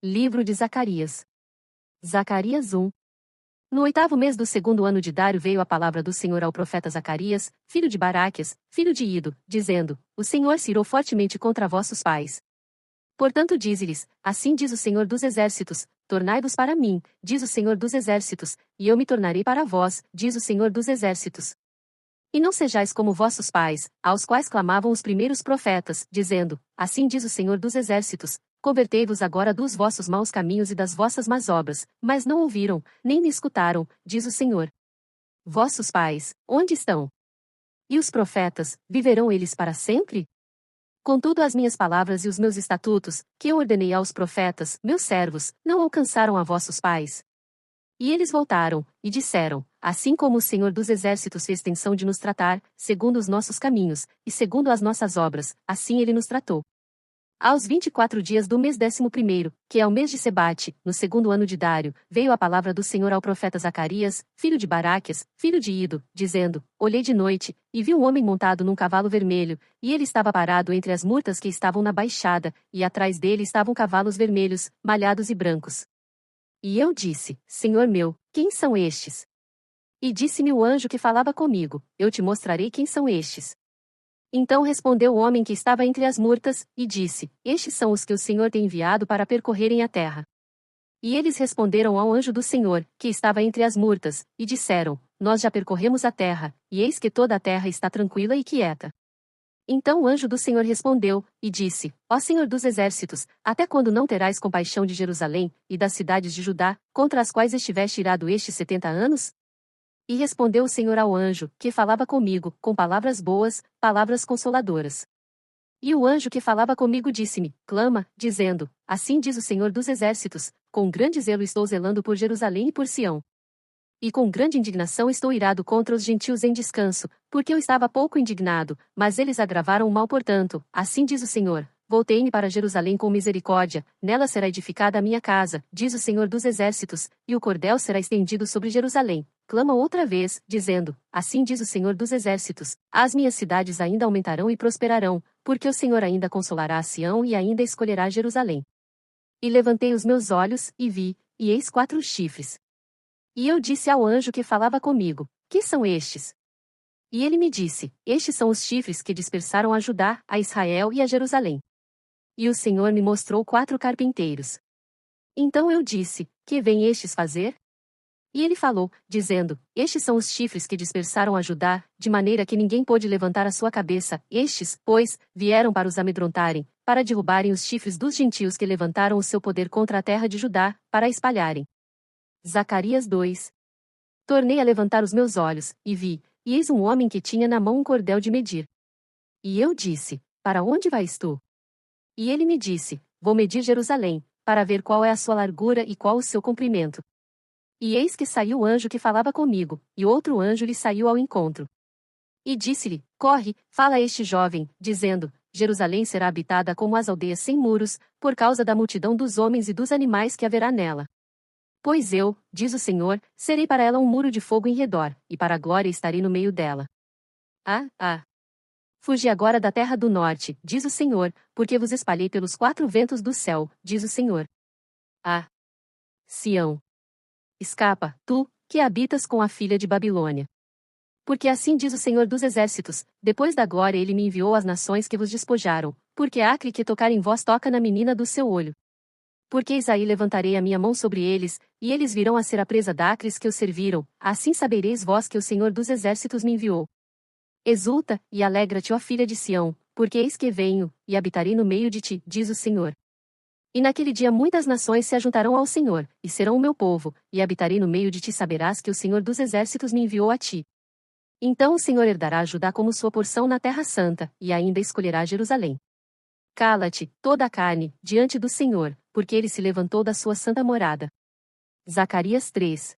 Livro de Zacarias. Zacarias 1. No 8º mês do 2º ano de Dário veio a palavra do Senhor ao profeta Zacarias, filho de Baraquias, filho de Ido, dizendo: O Senhor se irou fortemente contra vossos pais. Portanto dize-lhes, assim diz o Senhor dos Exércitos, tornai-vos para mim, diz o Senhor dos Exércitos, e eu me tornarei para vós, diz o Senhor dos Exércitos. E não sejais como vossos pais, aos quais clamavam os primeiros profetas, dizendo: Assim diz o Senhor dos Exércitos, convertei-vos agora dos vossos maus caminhos e das vossas más obras, mas não ouviram, nem me escutaram, diz o Senhor. Vossos pais, onde estão? E os profetas, viverão eles para sempre? Contudo as minhas palavras e os meus estatutos, que eu ordenei aos profetas, meus servos, não alcançaram a vossos pais. E eles voltaram, e disseram: Assim como o Senhor dos Exércitos fez tensão de nos tratar, segundo os nossos caminhos, e segundo as nossas obras, assim ele nos tratou. Aos 24 dias do mês 11º, que é o mês de Sebate, no 2º ano de Dário, veio a palavra do Senhor ao profeta Zacarias, filho de Baraquias, filho de Ido, dizendo: Olhei de noite, e vi um homem montado num cavalo vermelho, e ele estava parado entre as murtas que estavam na baixada, e atrás dele estavam cavalos vermelhos, malhados e brancos. E eu disse: Senhor meu, quem são estes? E disse-me o anjo que falava comigo: Eu te mostrarei quem são estes. Então respondeu o homem que estava entre as murtas, e disse: Estes são os que o Senhor tem enviado para percorrerem a terra. E eles responderam ao anjo do Senhor, que estava entre as murtas, e disseram: Nós já percorremos a terra, e eis que toda a terra está tranquila e quieta. Então o anjo do Senhor respondeu, e disse: Ó Senhor dos Exércitos, até quando não terás compaixão de Jerusalém, e das cidades de Judá, contra as quais estiveste irado estes 70 anos? E respondeu o Senhor ao anjo, que falava comigo, com palavras boas, palavras consoladoras. E o anjo que falava comigo disse-me: Clama, dizendo: Assim diz o Senhor dos Exércitos, com grande zelo estou zelando por Jerusalém e por Sião. E com grande indignação estou irado contra os gentios em descanso, porque eu estava pouco indignado, mas eles agravaram o mal portanto, assim diz o Senhor: Voltei-me para Jerusalém com misericórdia, nela será edificada a minha casa, diz o Senhor dos Exércitos, e o cordel será estendido sobre Jerusalém. Clama outra vez, dizendo: Assim diz o Senhor dos Exércitos: As minhas cidades ainda aumentarão e prosperarão, porque o Senhor ainda consolará a Sião e ainda escolherá Jerusalém. E levantei os meus olhos, e vi, e eis 4 chifres. E eu disse ao anjo que falava comigo: Que são estes? E ele me disse: Estes são os chifres que dispersaram a Judá, a Israel e a Jerusalém. E o Senhor me mostrou 4 carpinteiros. Então eu disse: Que vêm estes fazer? E ele falou, dizendo: Estes são os chifres que dispersaram a Judá, de maneira que ninguém pôde levantar a sua cabeça. Estes, pois, vieram para os amedrontarem, para derrubarem os chifres dos gentios que levantaram o seu poder contra a terra de Judá, para a espalharem. Zacarias 2. Tornei a levantar os meus olhos, e vi, e eis um homem que tinha na mão um cordel de medir. E eu disse: Para onde vais tu? E ele me disse: Vou medir Jerusalém, para ver qual é a sua largura e qual o seu comprimento. E eis que saiu o anjo que falava comigo, e outro anjo lhe saiu ao encontro. E disse-lhe: Corre, fala a este jovem, dizendo: Jerusalém será habitada como as aldeias sem muros, por causa da multidão dos homens e dos animais que haverá nela. Pois eu, diz o Senhor, serei para ela um muro de fogo em redor, e para a glória estarei no meio dela. Fugi agora da terra do norte, diz o Senhor, porque vos espalhei pelos 4 ventos do céu, diz o Senhor. Sião. Escapa, tu, que habitas com a filha de Babilônia. Porque assim diz o Senhor dos Exércitos: depois da glória ele me enviou às nações que vos despojaram, porque a acre que tocar em vós toca na menina do seu olho. Porque eis aí levantarei a minha mão sobre eles, e eles virão a ser a presa d'acres que os serviram, assim sabereis vós que o Senhor dos Exércitos me enviou. Exulta, e alegra-te, ó filha de Sião, porque eis que venho, e habitarei no meio de ti, diz o Senhor. E naquele dia muitas nações se ajuntarão ao Senhor, e serão o meu povo, e habitarei no meio de ti, saberás que o Senhor dos Exércitos me enviou a ti. Então o Senhor herdará Judá como sua porção na terra santa, e ainda escolherá Jerusalém. Cala-te, toda a carne, diante do Senhor, porque ele se levantou da sua santa morada. Zacarias 3.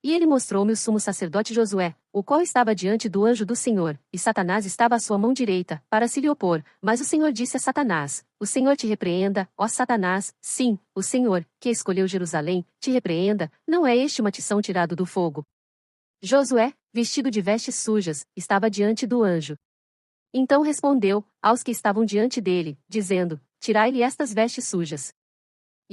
E ele mostrou-me o sumo sacerdote Josué, o qual estava diante do anjo do Senhor, e Satanás estava à sua mão direita, para se lhe opor, mas o Senhor disse a Satanás: O Senhor te repreenda, ó Satanás, sim, o Senhor, que escolheu Jerusalém, te repreenda, não é este uma tição tirado do fogo? Josué, vestido de vestes sujas, estava diante do anjo. Então respondeu, aos que estavam diante dele, dizendo: Tirai-lhe estas vestes sujas.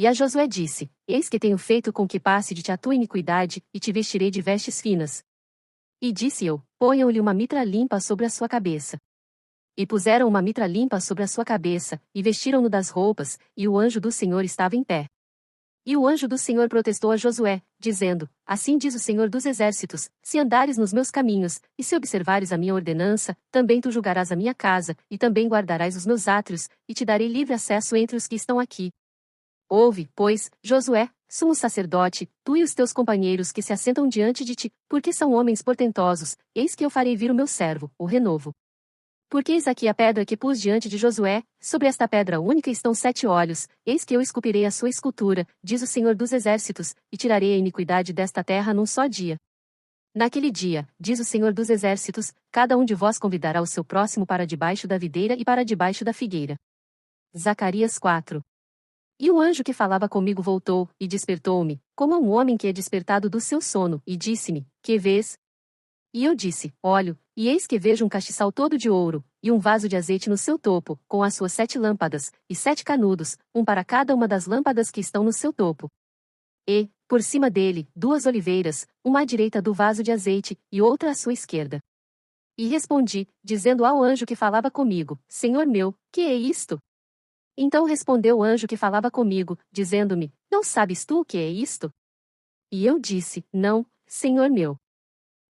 E a Josué disse: Eis que tenho feito com que passe de ti a tua iniquidade, e te vestirei de vestes finas. E disse eu: Ponham-lhe uma mitra limpa sobre a sua cabeça. E puseram uma mitra limpa sobre a sua cabeça, e vestiram-no das roupas, e o anjo do Senhor estava em pé. E o anjo do Senhor protestou a Josué, dizendo: Assim diz o Senhor dos Exércitos: se andares nos meus caminhos, e se observares a minha ordenança, também tu julgarás a minha casa, e também guardarás os meus átrios, e te darei livre acesso entre os que estão aqui. Ouve, pois, Josué, sumo sacerdote, tu e os teus companheiros que se assentam diante de ti, porque são homens portentosos, eis que eu farei vir o meu servo, o renovo. Porque eis aqui a pedra que pus diante de Josué, sobre esta pedra única estão 7 olhos, eis que eu esculpirei a sua escultura, diz o Senhor dos Exércitos, e tirarei a iniquidade desta terra num só dia. Naquele dia, diz o Senhor dos Exércitos, cada um de vós convidará o seu próximo para debaixo da videira e para debaixo da figueira. Zacarias 4. E o anjo que falava comigo voltou, e despertou-me, como um homem que é despertado do seu sono, e disse-me: Que vês? E eu disse: Olho, e eis que vejo um castiçal todo de ouro, e um vaso de azeite no seu topo, com as suas 7 lâmpadas, e 7 canudos, um para cada uma das lâmpadas que estão no seu topo. E, por cima dele, 2 oliveiras, uma à direita do vaso de azeite, e outra à sua esquerda. E respondi, dizendo ao anjo que falava comigo: Senhor meu, que é isto? Então respondeu o anjo que falava comigo, dizendo-me: Não sabes tu o que é isto? E eu disse: Não, Senhor meu.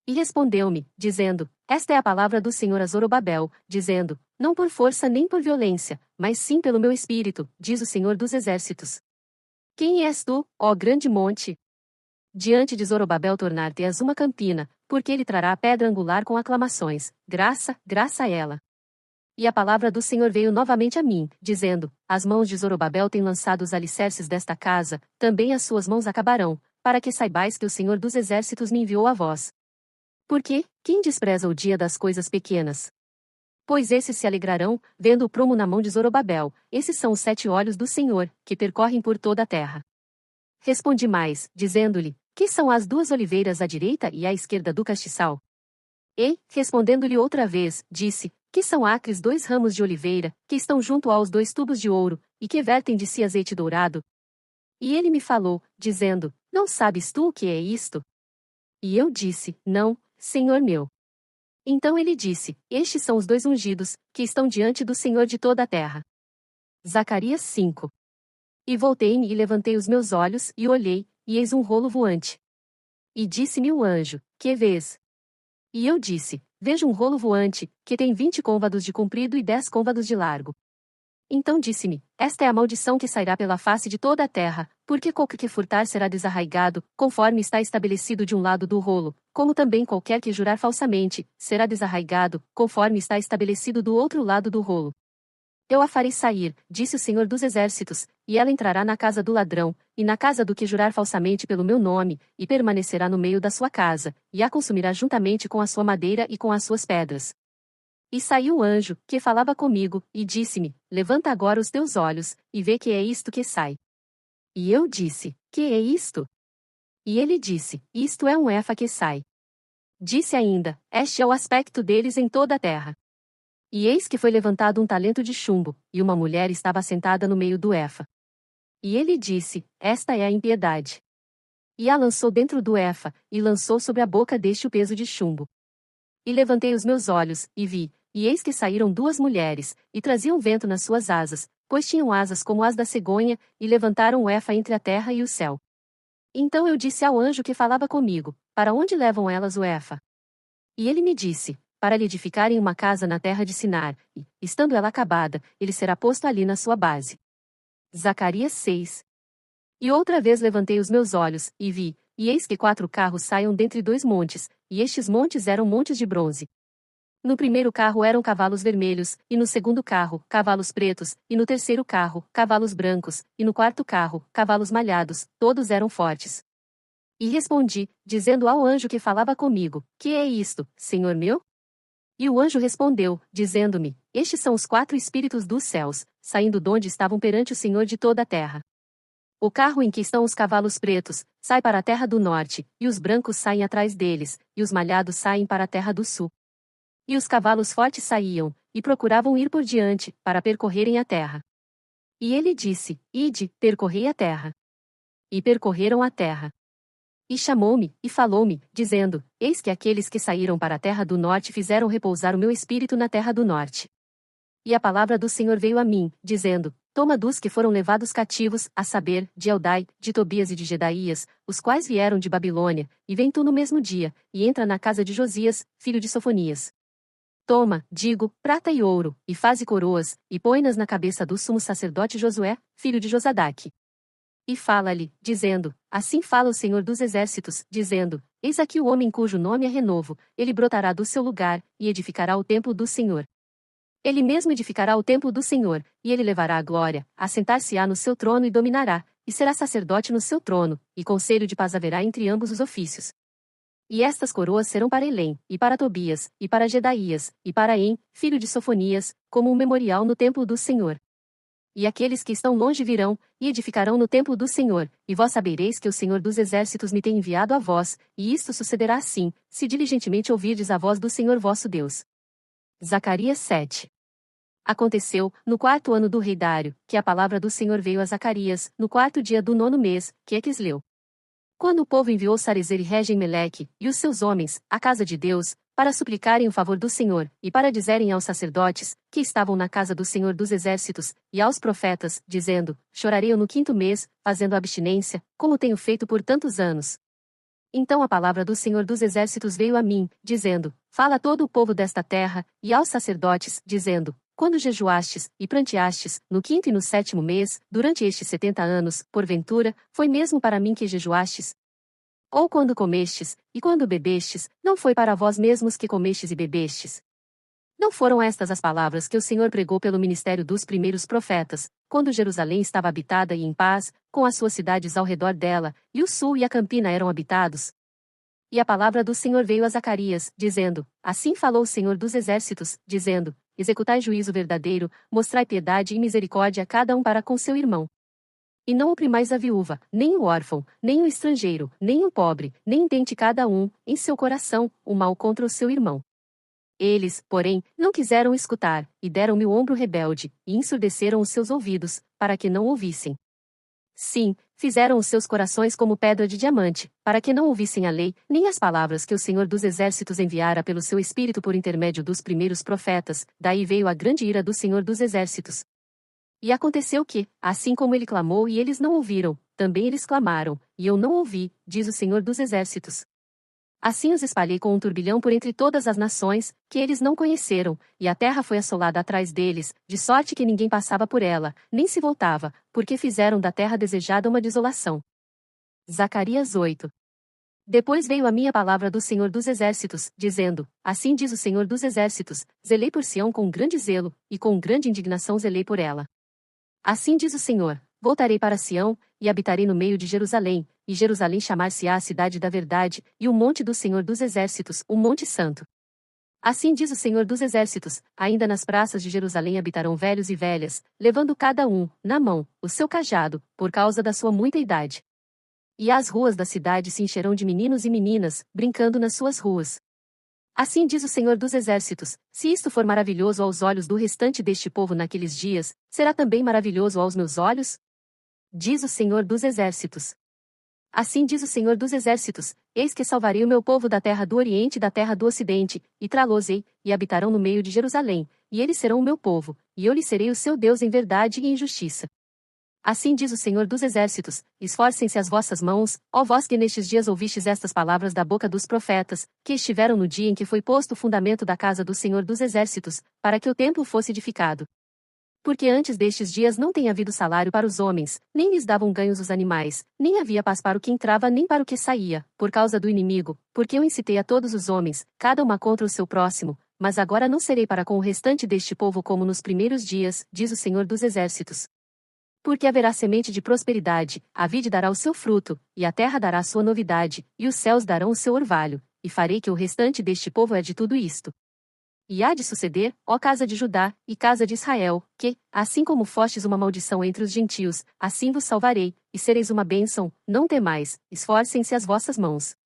E respondeu-me, dizendo: Esta é a palavra do Senhor a Zorobabel, dizendo: Não por força nem por violência, mas sim pelo meu espírito, diz o Senhor dos Exércitos. Quem és tu, ó grande monte? Diante de Zorobabel tornar-te-ás uma campina, porque ele trará a pedra angular com aclamações, graça, graça a ela. E a palavra do Senhor veio novamente a mim, dizendo: As mãos de Zorobabel têm lançado os alicerces desta casa, também as suas mãos acabarão, para que saibais que o Senhor dos Exércitos me enviou a vós. Porque, quem despreza o dia das coisas pequenas? Pois esses se alegrarão, vendo o prumo na mão de Zorobabel, esses são os 7 olhos do Senhor, que percorrem por toda a terra. Respondi mais, dizendo-lhe: Que são as 2 oliveiras à direita e à esquerda do castiçal? E, respondendo-lhe outra vez, disse: Que são acres 2 ramos de oliveira, que estão junto aos 2 tubos de ouro, e que vertem de si azeite dourado? E ele me falou, dizendo: Não sabes tu o que é isto? E eu disse: Não, Senhor meu. Então ele disse: Estes são os 2 ungidos, que estão diante do Senhor de toda a terra. Zacarias 5. E voltei-me e levantei os meus olhos, e olhei, e eis um rolo voante. E disse-me o anjo: Que vês? E eu disse: Vejo um rolo voante, que tem 20 côvados de comprido e 10 côvados de largo. Então disse-me: Esta é a maldição que sairá pela face de toda a terra, porque qualquer que furtar será desarraigado, conforme está estabelecido de um lado do rolo, como também qualquer que jurar falsamente, será desarraigado, conforme está estabelecido do outro lado do rolo. Eu a farei sair, disse o Senhor dos Exércitos, e ela entrará na casa do ladrão, e na casa do que jurar falsamente pelo meu nome, e permanecerá no meio da sua casa, e a consumirá juntamente com a sua madeira e com as suas pedras. E saiu o anjo, que falava comigo, e disse-me: Levanta agora os teus olhos, e vê que é isto que sai. E eu disse: Que é isto? E ele disse: Isto é um efa que sai. Disse ainda: Este é o aspecto deles em toda a terra. E eis que foi levantado um talento de chumbo, e uma mulher estava sentada no meio do efa. E ele disse: Esta é a impiedade. E a lançou dentro do efa, e lançou sobre a boca deste o peso de chumbo. E levantei os meus olhos, e vi, e eis que saíram 2 mulheres, e traziam vento nas suas asas, pois tinham asas como as da cegonha, e levantaram o efa entre a terra e o céu. Então eu disse ao anjo que falava comigo: Para onde levam elas o efa? E ele me disse: Para lhe edificarem uma casa na terra de Sinar, e, estando ela acabada, ele será posto ali na sua base. Zacarias 6. E outra vez levantei os meus olhos, e vi, e eis que 4 carros saiam dentre 2 montes, e estes montes eram montes de bronze. No primeiro carro eram cavalos vermelhos, e no segundo carro, cavalos pretos, e no terceiro carro, cavalos brancos, e no quarto carro, cavalos malhados, todos eram fortes. E respondi, dizendo ao anjo que falava comigo: Que é isto, Senhor meu? E o anjo respondeu, dizendo-me: Estes são os 4 espíritos dos céus, saindo donde estavam perante o Senhor de toda a terra. O carro em que estão os cavalos pretos sai para a terra do norte, e os brancos saem atrás deles, e os malhados saem para a terra do sul. E os cavalos fortes saíam, e procuravam ir por diante, para percorrerem a terra. E ele disse: Ide, percorrei a terra. E percorreram a terra. E chamou-me, e falou-me, dizendo: Eis que aqueles que saíram para a terra do norte fizeram repousar o meu espírito na terra do norte. E a palavra do Senhor veio a mim, dizendo: Toma dos que foram levados cativos, a saber, de Eldai, de Tobias e de Jedaías, os quais vieram de Babilônia, e vem tu no mesmo dia, e entra na casa de Josias, filho de Sofonias. Toma, digo, prata e ouro, e faze coroas, e põe-nas na cabeça do sumo sacerdote Josué, filho de Josadaque. E fala-lhe, dizendo: Assim fala o Senhor dos Exércitos, dizendo: Eis aqui o homem cujo nome é Renovo, ele brotará do seu lugar, e edificará o templo do Senhor. Ele mesmo edificará o templo do Senhor, e ele levará a glória, assentar-se-á no seu trono e dominará, e será sacerdote no seu trono, e conselho de paz haverá entre ambos os ofícios. E estas coroas serão para Elém, e para Tobias, e para Jedaías, e para En, filho de Sofonias, como um memorial no templo do Senhor. E aqueles que estão longe virão, e edificarão no templo do Senhor, e vós sabereis que o Senhor dos Exércitos me tem enviado a vós, e isto sucederá assim, se diligentemente ouvirdes a voz do Senhor vosso Deus. Zacarias 7. Aconteceu, no 4º ano do rei Dário, que a palavra do Senhor veio a Zacarias, no 4º dia do 9º mês, que é Quisleu. Quando o povo enviou Sarezer e Regem-Meleque, e os seus homens, à casa de Deus, para suplicarem o favor do Senhor, e para dizerem aos sacerdotes, que estavam na casa do Senhor dos Exércitos, e aos profetas, dizendo: Chorarei eu no 5º mês, fazendo abstinência, como tenho feito por tantos anos. Então a palavra do Senhor dos Exércitos veio a mim, dizendo: Fala a todo o povo desta terra, e aos sacerdotes, dizendo: Quando jejuastes, e pranteastes, no 5º e no 7º mês, durante estes 70 anos, porventura, foi mesmo para mim que jejuastes? Ou quando comestes, e quando bebestes, não foi para vós mesmos que comestes e bebestes? Não foram estas as palavras que o Senhor pregou pelo ministério dos primeiros profetas, quando Jerusalém estava habitada e em paz, com as suas cidades ao redor dela, e o sul e a campina eram habitados? E a palavra do Senhor veio a Zacarias, dizendo: Assim falou o Senhor dos Exércitos, dizendo: Executai juízo verdadeiro, mostrai piedade e misericórdia a cada um para com seu irmão. E não oprimais a viúva, nem o órfão, nem o estrangeiro, nem o pobre, nem intente cada um, em seu coração, o mal contra o seu irmão. Eles, porém, não quiseram escutar, e deram-me o ombro rebelde, e ensurdeceram os seus ouvidos, para que não ouvissem. Sim, fizeram os seus corações como pedra de diamante, para que não ouvissem a lei, nem as palavras que o Senhor dos Exércitos enviara pelo seu Espírito por intermédio dos primeiros profetas, daí veio a grande ira do Senhor dos Exércitos. E aconteceu que, assim como ele clamou e eles não ouviram, também eles clamaram, e eu não ouvi, diz o Senhor dos Exércitos. Assim os espalhei com um turbilhão por entre todas as nações, que eles não conheceram, e a terra foi assolada atrás deles, de sorte que ninguém passava por ela, nem se voltava, porque fizeram da terra desejada uma desolação. Zacarias 8. Depois veio a minha palavra do Senhor dos Exércitos, dizendo: Assim diz o Senhor dos Exércitos: Zelei por Sião com grande zelo, e com grande indignação zelei por ela. Assim diz o Senhor: Voltarei para Sião, e habitarei no meio de Jerusalém, e Jerusalém chamar-se-á a cidade da verdade, e o monte do Senhor dos Exércitos, o monte santo. Assim diz o Senhor dos Exércitos: Ainda nas praças de Jerusalém habitarão velhos e velhas, levando cada um, na mão, o seu cajado, por causa da sua muita idade. E as ruas da cidade se encherão de meninos e meninas, brincando nas suas ruas. Assim diz o Senhor dos Exércitos: Se isto for maravilhoso aos olhos do restante deste povo naqueles dias, será também maravilhoso aos meus olhos? Diz o Senhor dos Exércitos. Assim diz o Senhor dos Exércitos: Eis que salvarei o meu povo da terra do Oriente e da terra do Ocidente, e trá-los-ei, e habitarão no meio de Jerusalém, e eles serão o meu povo, e eu lhes serei o seu Deus em verdade e em justiça. Assim diz o Senhor dos Exércitos: Esforcem-se as vossas mãos, ó vós que nestes dias ouvistes estas palavras da boca dos profetas, que estiveram no dia em que foi posto o fundamento da casa do Senhor dos Exércitos, para que o templo fosse edificado. Porque antes destes dias não tem havido salário para os homens, nem lhes davam ganhos os animais, nem havia paz para o que entrava nem para o que saía, por causa do inimigo, porque eu incitei a todos os homens, cada uma contra o seu próximo, mas agora não serei para com o restante deste povo como nos primeiros dias, diz o Senhor dos Exércitos. Porque haverá semente de prosperidade, a vide dará o seu fruto, e a terra dará a sua novidade, e os céus darão o seu orvalho, e farei que o restante deste povo herde tudo isto. E há de suceder, ó casa de Judá, e casa de Israel, que, assim como fostes uma maldição entre os gentios, assim vos salvarei, e sereis uma bênção, não temais, esforcem-se as vossas mãos.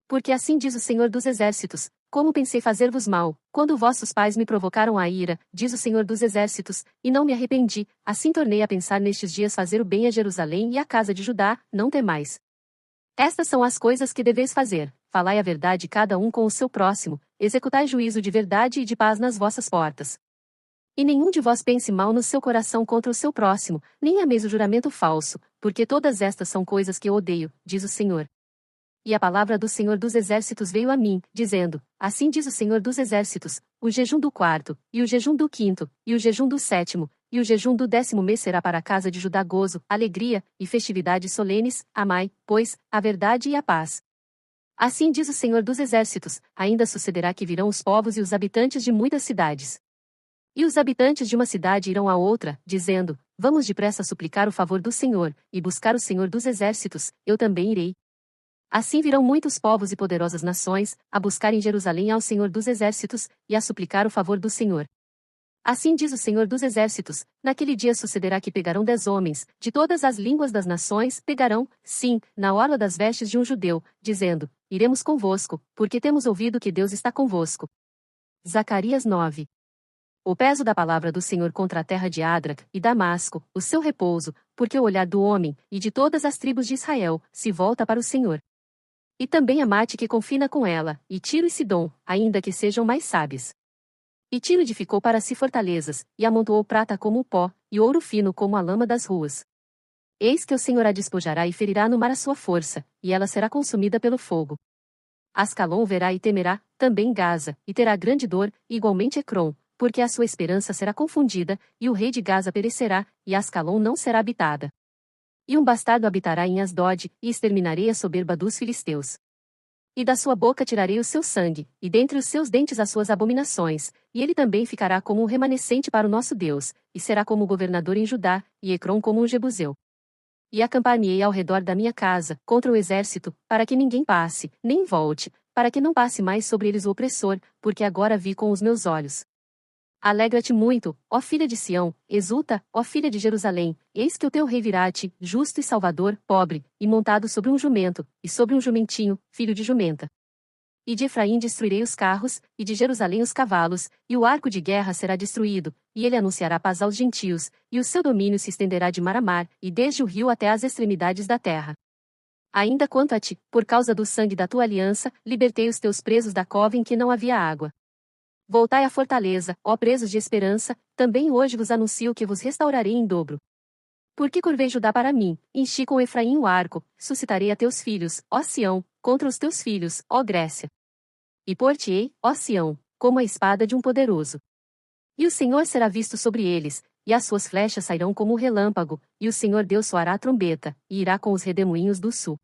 Porque assim diz o Senhor dos Exércitos: como pensei fazer-vos mal, quando vossos pais me provocaram a ira, diz o Senhor dos Exércitos, e não me arrependi, assim tornei a pensar nestes dias fazer o bem a Jerusalém e à casa de Judá, não temais. Estas são as coisas que deveis fazer: falai a verdade cada um com o seu próximo, executai juízo de verdade e de paz nas vossas portas. E nenhum de vós pense mal no seu coração contra o seu próximo, nem ameis o juramento falso, porque todas estas são coisas que eu odeio, diz o Senhor. E a palavra do Senhor dos Exércitos veio a mim, dizendo: Assim diz o Senhor dos Exércitos: o jejum do quarto, e o jejum do quinto, e o jejum do sétimo, e o jejum do 10º mês será para a casa de Judá gozo, alegria, e festividades solenes, amai, pois, a verdade e a paz. Assim diz o Senhor dos Exércitos: ainda sucederá que virão os povos e os habitantes de muitas cidades. E os habitantes de uma cidade irão à outra, dizendo: Vamos depressa suplicar o favor do Senhor, e buscar o Senhor dos Exércitos, eu também irei. Assim virão muitos povos e poderosas nações, a buscar em Jerusalém ao Senhor dos Exércitos, e a suplicar o favor do Senhor. Assim diz o Senhor dos Exércitos: naquele dia sucederá que pegarão 10 homens, de todas as línguas das nações, pegarão, sim, na orla das vestes de um judeu, dizendo: Iremos convosco, porque temos ouvido que Deus está convosco. Zacarias 9. O peso da palavra do Senhor contra a terra de Adrac e Damasco, o seu repouso, porque o olhar do homem, e de todas as tribos de Israel, se volta para o Senhor. E também a Mate que confina com ela, e Tiro e Sidom, ainda que sejam mais sábias. E Tiro edificou para si fortalezas, e amontoou prata como o pó, e ouro fino como a lama das ruas. Eis que o Senhor a despojará e ferirá no mar a sua força, e ela será consumida pelo fogo. Ascalon verá e temerá, também Gaza, e terá grande dor, igualmente Ecrom, porque a sua esperança será confundida, e o rei de Gaza perecerá, e Ascalon não será habitada. E um bastardo habitará em Asdod, e exterminarei a soberba dos filisteus. E da sua boca tirarei o seu sangue, e dentre os seus dentes as suas abominações, e ele também ficará como um remanescente para o nosso Deus, e será como governador em Judá, e Ecrom como um jebuseu. E acampar-me-ei ao redor da minha casa, contra o exército, para que ninguém passe, nem volte, para que não passe mais sobre eles o opressor, porque agora vi com os meus olhos. Alegra-te muito, ó filha de Sião, exulta, ó filha de Jerusalém, eis que o teu rei virá-te, justo e salvador, pobre, e montado sobre um jumento, e sobre um jumentinho, filho de jumenta. E de Efraim destruirei os carros, e de Jerusalém os cavalos, e o arco de guerra será destruído, e ele anunciará paz aos gentios, e o seu domínio se estenderá de mar a mar, e desde o rio até as extremidades da terra. Ainda quanto a ti, por causa do sangue da tua aliança, libertei os teus presos da cova em que não havia água. Voltai à fortaleza, ó presos de esperança, também hoje vos anuncio que vos restaurarei em dobro. Porque curvei Judá para mim, enchi com Efraim o arco, suscitarei a teus filhos, ó Sião, contra os teus filhos, ó Grécia. E por-te-ei, ó Sião, como a espada de um poderoso. E o Senhor será visto sobre eles, e as suas flechas sairão como o relâmpago, e o Senhor Deus soará a trombeta, e irá com os redemoinhos do sul.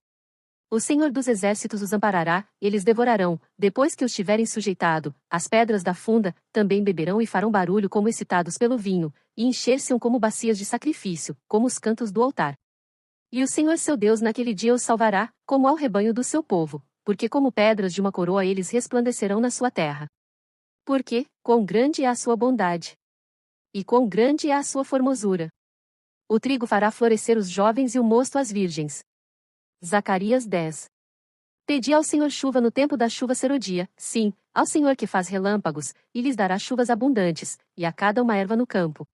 O Senhor dos Exércitos os amparará, eles devorarão, depois que os tiverem sujeitado, as pedras da funda, também beberão e farão barulho como excitados pelo vinho, e encher-se-ão como bacias de sacrifício, como os cantos do altar. E o Senhor seu Deus naquele dia os salvará, como ao rebanho do seu povo, porque como pedras de uma coroa eles resplandecerão na sua terra. Porque, quão grande é a sua bondade! E quão grande é a sua formosura! O trigo fará florescer os jovens e o mosto as virgens. Zacarias 10. Pedi ao Senhor chuva no tempo da chuva serodia, sim, ao Senhor que faz relâmpagos, e lhes dará chuvas abundantes, e a cada uma erva no campo.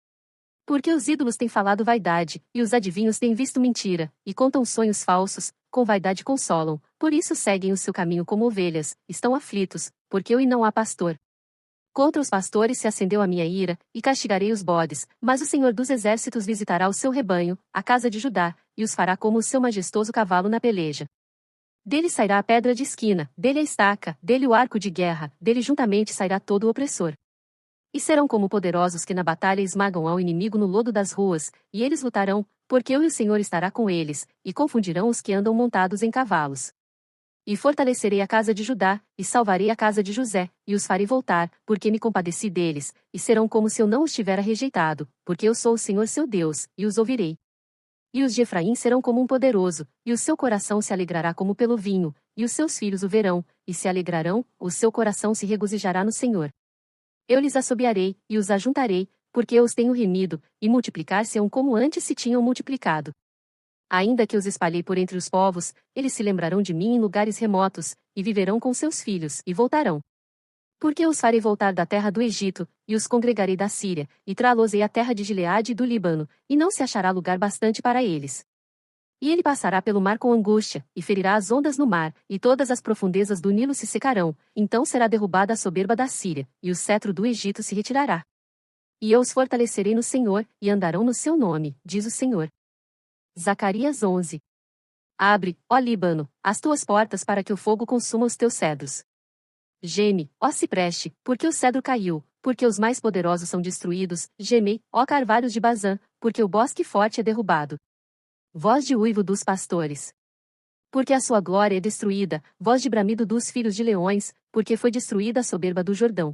Porque os ídolos têm falado vaidade, e os adivinhos têm visto mentira, e contam sonhos falsos, com vaidade consolam, por isso seguem o seu caminho como ovelhas, estão aflitos, porque eu e não há pastor. Contra os pastores se acendeu a minha ira, e castigarei os bodes, mas o Senhor dos Exércitos visitará o seu rebanho, a casa de Judá, e os fará como o seu majestoso cavalo na peleja. Dele sairá a pedra de esquina, dele a estaca, dele o arco de guerra, dele juntamente sairá todo o opressor. E serão como poderosos que na batalha esmagam ao inimigo no lodo das ruas, e eles lutarão, porque eu e o Senhor estará com eles, e confundirão os que andam montados em cavalos. E fortalecerei a casa de Judá, e salvarei a casa de José, e os farei voltar, porque me compadeci deles, e serão como se eu não os tivera rejeitado, porque eu sou o Senhor seu Deus, e os ouvirei. E os de Efraim serão como um poderoso, e o seu coração se alegrará como pelo vinho, e os seus filhos o verão, e se alegrarão, o seu coração se regozijará no Senhor. Eu lhes assobiarei, e os ajuntarei, porque eu os tenho remido, e multiplicar-se-ão como antes se tinham multiplicado. Ainda que os espalhei por entre os povos, eles se lembrarão de mim em lugares remotos, e viverão com seus filhos, e voltarão. Porque eu os farei voltar da terra do Egito, e os congregarei da Síria, e trá-los-ei à terra de Gileade e do Líbano, e não se achará lugar bastante para eles. E ele passará pelo mar com angústia, e ferirá as ondas no mar, e todas as profundezas do Nilo se secarão, então será derrubada a soberba da Síria, e o cetro do Egito se retirará. E eu os fortalecerei no Senhor, e andarão no seu nome, diz o Senhor. Zacarias 11. Abre, ó Líbano, as tuas portas para que o fogo consuma os teus cedros. Geme, ó cipreste, porque o cedro caiu, porque os mais poderosos são destruídos, gemei, ó carvalhos de Bazã, porque o bosque forte é derrubado. Voz de uivo dos pastores. Porque a sua glória é destruída, voz de bramido dos filhos de leões, porque foi destruída a soberba do Jordão.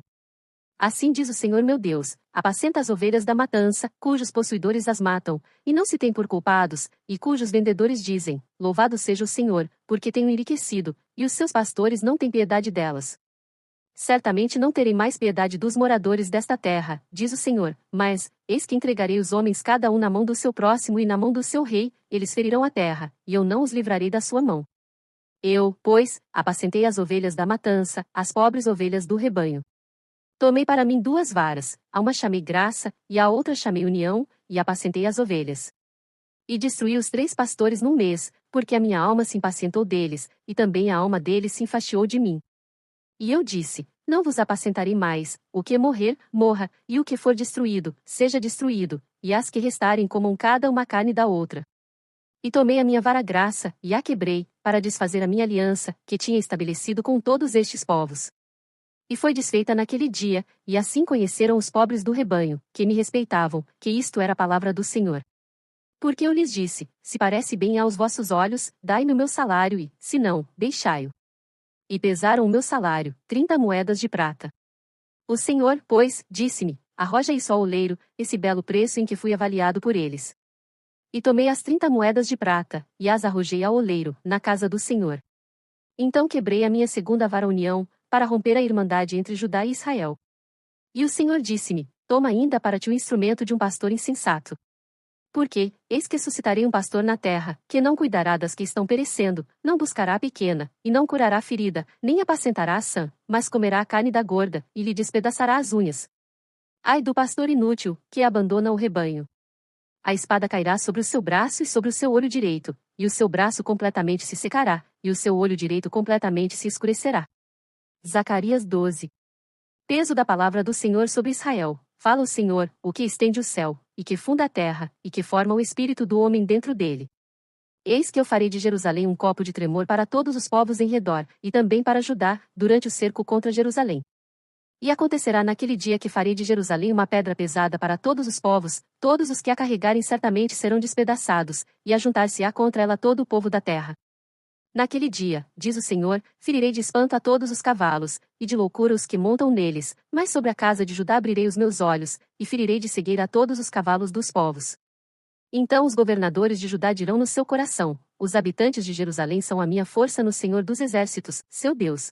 Assim diz o Senhor meu Deus, apacenta as ovelhas da matança, cujos possuidores as matam, e não se têm por culpados, e cujos vendedores dizem, louvado seja o Senhor, porque tenho enriquecido, e os seus pastores não têm piedade delas. Certamente não terei mais piedade dos moradores desta terra, diz o Senhor, mas, eis que entregarei os homens cada um na mão do seu próximo e na mão do seu rei, eles ferirão a terra, e eu não os livrarei da sua mão. Eu, pois, apacentei as ovelhas da matança, as pobres ovelhas do rebanho. Tomei para mim 2 varas, a uma chamei graça, e a outra chamei união, e apacentei as ovelhas. E destruí os 3 pastores num mês, porque a minha alma se impacientou deles, e também a alma deles se enfastiou de mim. E eu disse, não vos apacentarei mais, o que morrer, morra, e o que for destruído, seja destruído, e as que restarem comam cada uma carne da outra. E tomei a minha vara graça, e a quebrei, para desfazer a minha aliança, que tinha estabelecido com todos estes povos. E foi desfeita naquele dia, e assim conheceram os pobres do rebanho, que me respeitavam, que isto era a palavra do Senhor. Porque eu lhes disse, se parece bem aos vossos olhos, dai-me o meu salário e, se não, deixai-o. E pesaram o meu salário, 30 moedas de prata. O Senhor, pois, disse-me, arroja isso ao oleiro, esse belo preço em que fui avaliado por eles. E tomei as 30 moedas de prata, e as arrojei ao oleiro, na casa do Senhor. Então quebrei a minha segunda vara união, para romper a irmandade entre Judá e Israel. E o Senhor disse-me, toma ainda para ti o instrumento de um pastor insensato. Porque, eis que suscitarei um pastor na terra, que não cuidará das que estão perecendo, não buscará a pequena, e não curará a ferida, nem apacentará a sã, mas comerá a carne da gorda, e lhe despedaçará as unhas. Ai do pastor inútil, que abandona o rebanho. A espada cairá sobre o seu braço e sobre o seu olho direito, e o seu braço completamente se secará, e o seu olho direito completamente se escurecerá. Zacarias 12. Peso da palavra do Senhor sobre Israel. Fala o Senhor, o que estende o céu, e que funda a terra, e que forma o espírito do homem dentro dele. Eis que eu farei de Jerusalém um copo de tremor para todos os povos em redor, e também para Judá, durante o cerco contra Jerusalém. E acontecerá naquele dia que farei de Jerusalém uma pedra pesada para todos os povos, todos os que a carregarem certamente serão despedaçados, e ajuntar-se-á contra ela todo o povo da terra. Naquele dia, diz o Senhor, ferirei de espanto a todos os cavalos, e de loucura os que montam neles, mas sobre a casa de Judá abrirei os meus olhos, e ferirei de cegueira a todos os cavalos dos povos. Então os governadores de Judá dirão no seu coração, os habitantes de Jerusalém são a minha força no Senhor dos exércitos, seu Deus.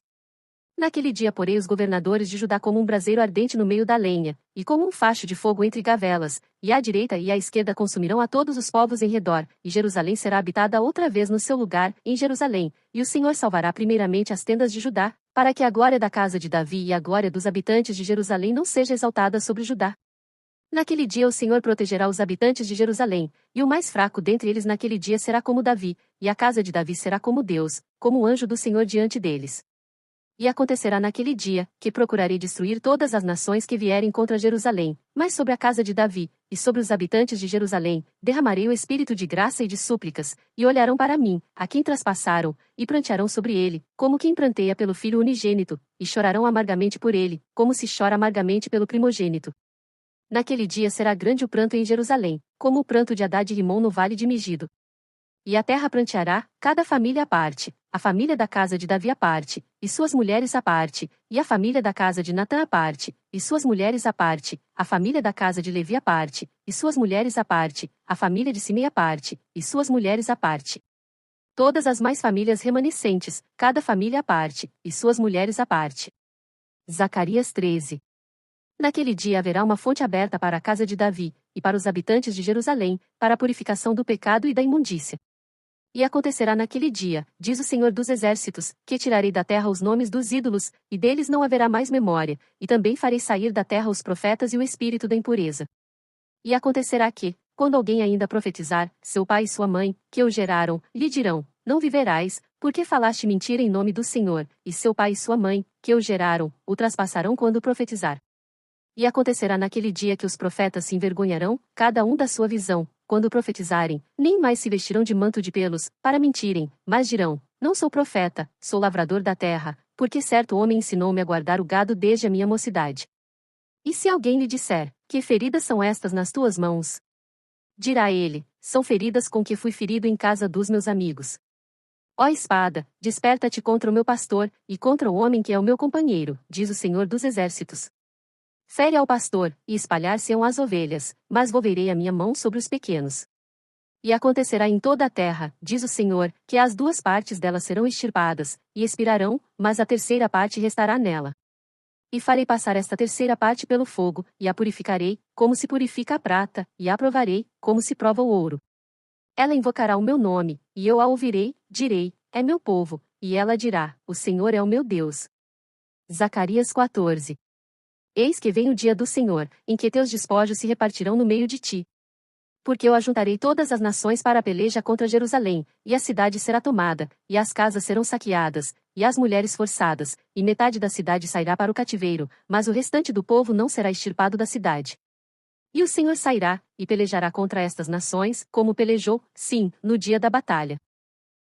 Naquele dia porei os governadores de Judá como um braseiro ardente no meio da lenha, e como um facho de fogo entre gavelas, e à direita e à esquerda consumirão a todos os povos em redor, e Jerusalém será habitada outra vez no seu lugar, em Jerusalém, e o Senhor salvará primeiramente as tendas de Judá, para que a glória da casa de Davi e a glória dos habitantes de Jerusalém não seja exaltada sobre Judá. Naquele dia o Senhor protegerá os habitantes de Jerusalém, e o mais fraco dentre eles naquele dia será como Davi, e a casa de Davi será como Deus, como o anjo do Senhor diante deles. E acontecerá naquele dia, que procurarei destruir todas as nações que vierem contra Jerusalém, mas sobre a casa de Davi, e sobre os habitantes de Jerusalém, derramarei o espírito de graça e de súplicas, e olharão para mim, a quem traspassaram, e prantearão sobre ele, como quem pranteia pelo filho unigênito, e chorarão amargamente por ele, como se chora amargamente pelo primogênito. Naquele dia será grande o pranto em Jerusalém, como o pranto de Hadad e Rimom no vale de Megido. E a terra pranteará, cada família à parte, a família da casa de Davi à parte, e suas mulheres à parte, e a família da casa de Natã à parte, e suas mulheres à parte, a família da casa de Levi à parte, e suas mulheres à parte, a família de Simei à parte, e suas mulheres à parte. Todas as mais famílias remanescentes, cada família à parte, e suas mulheres à parte. Zacarias 13. Naquele dia haverá uma fonte aberta para a casa de Davi, e para os habitantes de Jerusalém, para a purificação do pecado e da imundícia. E acontecerá naquele dia, diz o Senhor dos Exércitos, que tirarei da terra os nomes dos ídolos, e deles não haverá mais memória, e também farei sair da terra os profetas e o espírito da impureza. E acontecerá que, quando alguém ainda profetizar, seu pai e sua mãe, que o geraram, lhe dirão: Não viverás, porque falaste mentira em nome do Senhor, e seu pai e sua mãe, que o geraram, o traspassarão quando profetizar. E acontecerá naquele dia que os profetas se envergonharão, cada um da sua visão, quando profetizarem, nem mais se vestirão de manto de pelos, para mentirem, mas dirão: Não sou profeta, sou lavrador da terra, porque certo homem ensinou-me a guardar o gado desde a minha mocidade. E se alguém lhe disser: Que feridas são estas nas tuas mãos? Dirá ele: São feridas com que fui ferido em casa dos meus amigos. Ó espada, desperta-te contra o meu pastor, e contra o homem que é o meu companheiro, diz o Senhor dos Exércitos. Fere ao pastor, e espalhar-se-ão as ovelhas, mas volverei a minha mão sobre os pequenos. E acontecerá em toda a terra, diz o Senhor, que as duas partes dela serão extirpadas, e expirarão, mas a terceira parte restará nela. E farei passar esta terceira parte pelo fogo, e a purificarei, como se purifica a prata, e a provarei, como se prova o ouro. Ela invocará o meu nome, e eu a ouvirei, direi: É meu povo, e ela dirá: O Senhor é o meu Deus. Zacarias 14. Eis que vem o dia do Senhor, em que teus despojos se repartirão no meio de ti. Porque eu ajuntarei todas as nações para a peleja contra Jerusalém, e a cidade será tomada, e as casas serão saqueadas, e as mulheres forçadas, e metade da cidade sairá para o cativeiro, mas o restante do povo não será extirpado da cidade. E o Senhor sairá, e pelejará contra estas nações, como pelejou, sim, no dia da batalha.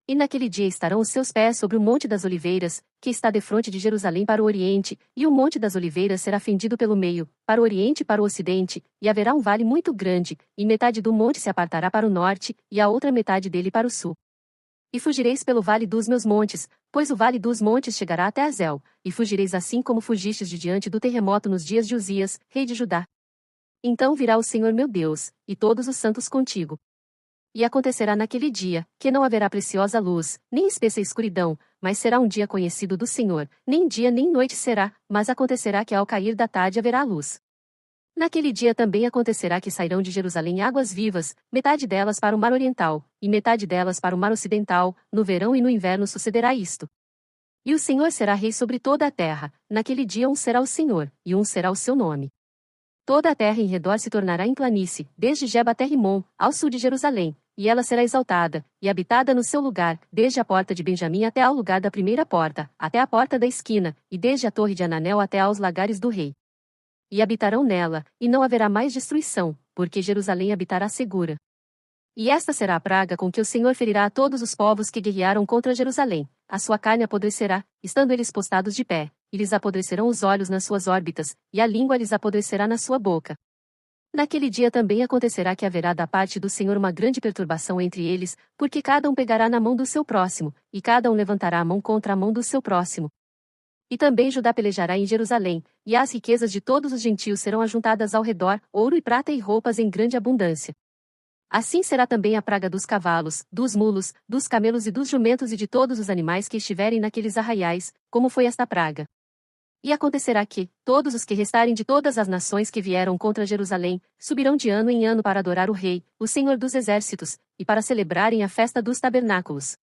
E naquele dia estarão os seus pés sobre o Monte das Oliveiras, que está defronte de Jerusalém para o oriente, e o Monte das Oliveiras será fendido pelo meio, para o oriente e para o ocidente, e haverá um vale muito grande, e metade do monte se apartará para o norte, e a outra metade dele para o sul. E fugireis pelo vale dos meus montes, pois o vale dos montes chegará até Azel, e fugireis assim como fugistes de diante do terremoto nos dias de Uzias, rei de Judá. Então virá o Senhor meu Deus, e todos os santos contigo. E acontecerá naquele dia, que não haverá preciosa luz, nem espessa escuridão, mas será um dia conhecido do Senhor, nem dia nem noite será, mas acontecerá que ao cair da tarde haverá luz. Naquele dia também acontecerá que sairão de Jerusalém águas vivas, metade delas para o mar oriental, e metade delas para o mar ocidental, no verão e no inverno sucederá isto. E o Senhor será rei sobre toda a terra, naquele dia um será o Senhor, e um será o seu nome. Toda a terra em redor se tornará em planície, desde Geba até Rimon, ao sul de Jerusalém, e ela será exaltada, e habitada no seu lugar, desde a porta de Benjamim até ao lugar da primeira porta, até a porta da esquina, e desde a torre de Ananel até aos lagares do rei. E habitarão nela, e não haverá mais destruição, porque Jerusalém habitará segura. E esta será a praga com que o Senhor ferirá a todos os povos que guerrearam contra Jerusalém: a sua carne apodrecerá, estando eles postados de pé, e lhes apodrecerão os olhos nas suas órbitas, e a língua lhes apodrecerá na sua boca. Naquele dia também acontecerá que haverá da parte do Senhor uma grande perturbação entre eles, porque cada um pegará na mão do seu próximo, e cada um levantará a mão contra a mão do seu próximo. E também Judá pelejará em Jerusalém, e as riquezas de todos os gentios serão ajuntadas ao redor, ouro e prata e roupas em grande abundância. Assim será também a praga dos cavalos, dos mulos, dos camelos e dos jumentos e de todos os animais que estiverem naqueles arraiais, como foi esta praga. E acontecerá que, todos os que restarem de todas as nações que vieram contra Jerusalém, subirão de ano em ano para adorar o Rei, o Senhor dos Exércitos, e para celebrarem a festa dos tabernáculos.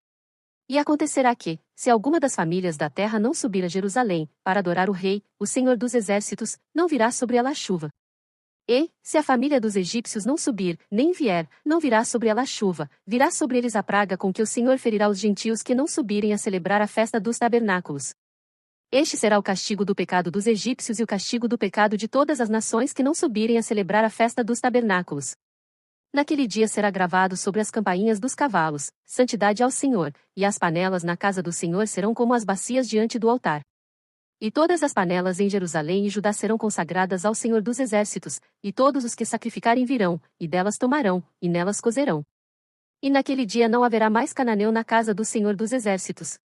E acontecerá que, se alguma das famílias da terra não subir a Jerusalém, para adorar o Rei, o Senhor dos Exércitos, não virá sobre ela a chuva. E, se a família dos egípcios não subir, nem vier, não virá sobre ela a chuva, virá sobre eles a praga com que o Senhor ferirá os gentios que não subirem a celebrar a festa dos tabernáculos. Este será o castigo do pecado dos egípcios e o castigo do pecado de todas as nações que não subirem a celebrar a festa dos tabernáculos. Naquele dia será gravado sobre as campainhas dos cavalos: santidade ao Senhor, e as panelas na casa do Senhor serão como as bacias diante do altar. E todas as panelas em Jerusalém e Judá serão consagradas ao Senhor dos Exércitos, e todos os que sacrificarem virão, e delas tomarão, e nelas cozerão. E naquele dia não haverá mais cananeu na casa do Senhor dos Exércitos.